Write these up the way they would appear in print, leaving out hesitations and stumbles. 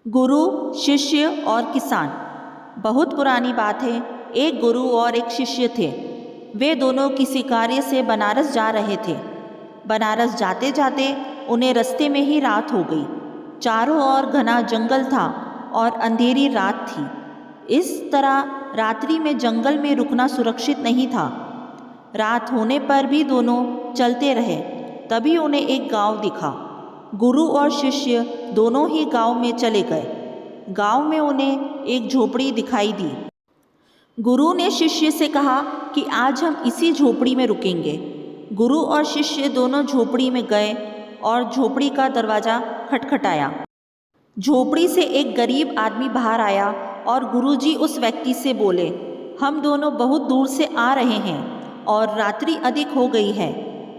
गुरु, शिष्य और किसान। बहुत पुरानी बात है। एक गुरु और एक शिष्य थे। वे दोनों किसी कार्य से बनारस जा रहे थे। बनारस जाते जाते उन्हें रास्ते में ही रात हो गई। चारों ओर घना जंगल था और अंधेरी रात थी। इस तरह रात्रि में जंगल में रुकना सुरक्षित नहीं था। रात होने पर भी दोनों चलते रहे। तभी उन्हें एक गांव दिखा। गुरु और शिष्य दोनों ही गांव में चले गए। गांव में उन्हें एक झोपड़ी दिखाई दी। गुरु ने शिष्य से कहा कि आज हम इसी झोपड़ी में रुकेंगे। गुरु और शिष्य दोनों झोपड़ी में गए और झोपड़ी का दरवाज़ा खटखटाया। झोपड़ी से एक गरीब आदमी बाहर आया और गुरुजी उस व्यक्ति से बोले, हम दोनों बहुत दूर से आ रहे हैं और रात्रि अधिक हो गई है।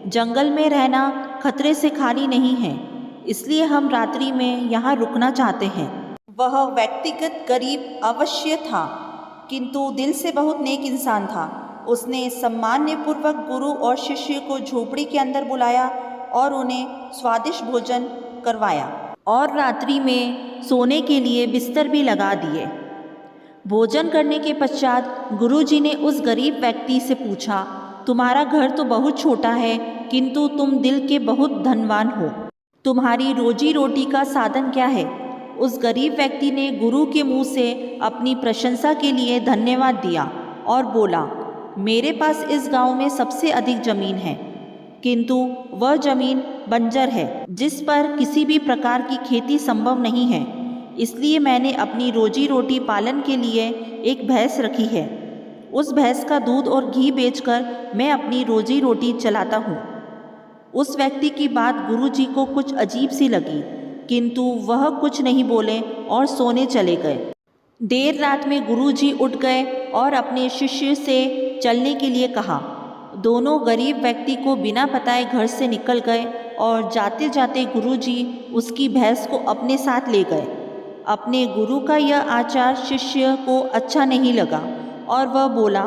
जंगल में रहना खतरे से खाली नहीं है, इसलिए हम रात्रि में यहाँ रुकना चाहते हैं। वह व्यक्तिगत गरीब अवश्य था, किंतु दिल से बहुत नेक इंसान था। उसने सम्मानपूर्वक गुरु और शिष्य को झोपड़ी के अंदर बुलाया और उन्हें स्वादिष्ट भोजन करवाया और रात्रि में सोने के लिए बिस्तर भी लगा दिए। भोजन करने के पश्चात गुरुजी ने उस गरीब व्यक्ति से पूछा, तुम्हारा घर तो बहुत छोटा है, किंतु तुम दिल के बहुत धनवान हो। तुम्हारी रोजी रोटी का साधन क्या है? उस गरीब व्यक्ति ने गुरु के मुंह से अपनी प्रशंसा के लिए धन्यवाद दिया और बोला, मेरे पास इस गांव में सबसे अधिक जमीन है, किंतु वह जमीन बंजर है जिस पर किसी भी प्रकार की खेती संभव नहीं है। इसलिए मैंने अपनी रोजी रोटी पालन के लिए एक भैंस रखी है। उस भैंस का दूध और घी बेचकर मैं अपनी रोजी रोटी चलाता हूँ। उस व्यक्ति की बात गुरुजी को कुछ अजीब सी लगी, किंतु वह कुछ नहीं बोले और सोने चले गए। देर रात में गुरुजी उठ गए और अपने शिष्य से चलने के लिए कहा। दोनों गरीब व्यक्ति को बिना बताए घर से निकल गए और जाते जाते गुरुजी उसकी भैंस को अपने साथ ले गए। अपने गुरु का यह आचार शिष्य को अच्छा नहीं लगा और वह बोला,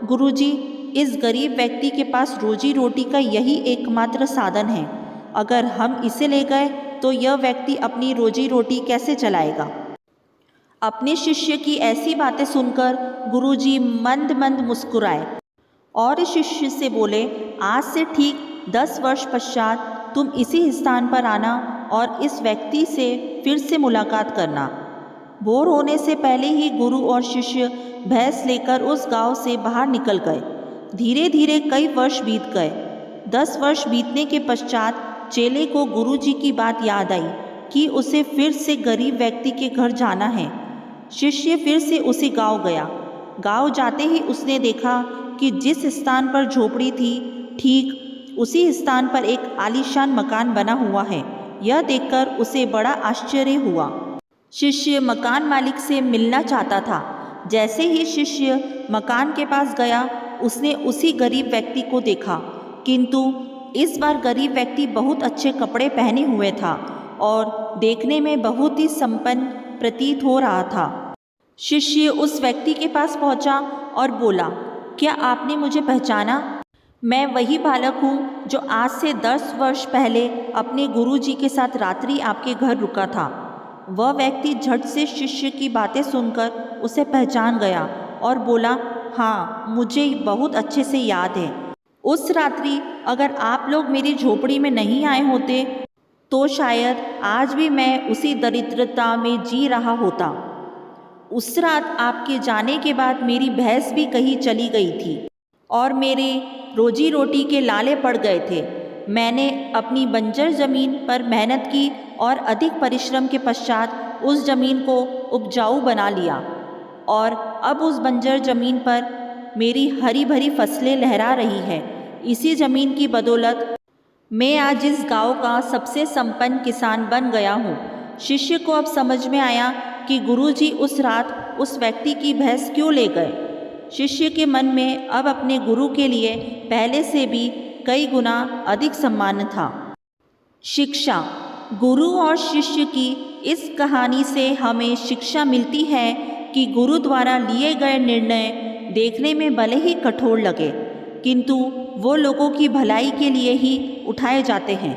गुरुजी, इस गरीब व्यक्ति के पास रोजी रोटी का यही एकमात्र साधन है। अगर हम इसे ले गए तो यह व्यक्ति अपनी रोजी रोटी कैसे चलाएगा? अपने शिष्य की ऐसी बातें सुनकर गुरुजी मंद मंद मुस्कुराए और शिष्य से बोले, आज से ठीक 10 वर्ष पश्चात तुम इसी स्थान पर आना और इस व्यक्ति से फिर से मुलाकात करना। भोर होने से पहले ही गुरु और शिष्य भैंस लेकर उस गांव से बाहर निकल गए। धीरे धीरे कई वर्ष बीत गए। 10 वर्ष बीतने के पश्चात चेले को गुरुजी की बात याद आई कि उसे फिर से गरीब व्यक्ति के घर जाना है। शिष्य फिर से उसी गांव गया। गांव जाते ही उसने देखा कि जिस स्थान पर झोपड़ी थी, ठीक उसी स्थान पर एक आलीशान मकान बना हुआ है। यह देखकर उसे बड़ा आश्चर्य हुआ। शिष्य मकान मालिक से मिलना चाहता था। जैसे ही शिष्य मकान के पास गया, उसने उसी गरीब व्यक्ति को देखा, किंतु इस बार गरीब व्यक्ति बहुत अच्छे कपड़े पहने हुए था और देखने में बहुत ही संपन्न प्रतीत हो रहा था। शिष्य उस व्यक्ति के पास पहुंचा और बोला, क्या आपने मुझे पहचाना? मैं वही बालक हूँ जो आज से 10 वर्ष पहले अपने गुरुजी के साथ रात्रि आपके घर रुका था। वह व्यक्ति झट से शिष्य की बातें सुनकर उसे पहचान गया और बोला, हाँ, मुझे बहुत अच्छे से याद है। उस रात्रि अगर आप लोग मेरी झोपड़ी में नहीं आए होते तो शायद आज भी मैं उसी दरिद्रता में जी रहा होता। उस रात आपके जाने के बाद मेरी भैंस भी कहीं चली गई थी और मेरे रोजी रोटी के लाले पड़ गए थे। मैंने अपनी बंजर ज़मीन पर मेहनत की और अधिक परिश्रम के पश्चात उस ज़मीन को उपजाऊ बना लिया और अब उस बंजर ज़मीन पर मेरी हरी भरी फसलें लहरा रही है। इसी ज़मीन की बदौलत मैं आज इस गांव का सबसे संपन्न किसान बन गया हूँ। शिष्य को अब समझ में आया कि गुरुजी उस रात उस व्यक्ति की भैंस क्यों ले गए। शिष्य के मन में अब अपने गुरु के लिए पहले से भी कई गुना अधिक सम्मान था। शिक्षा। गुरु और शिष्य की इस कहानी से हमें शिक्षा मिलती है कि गुरु द्वारा लिए गए निर्णय देखने में भले ही कठोर लगे, किंतु वो लोगों की भलाई के लिए ही उठाए जाते हैं।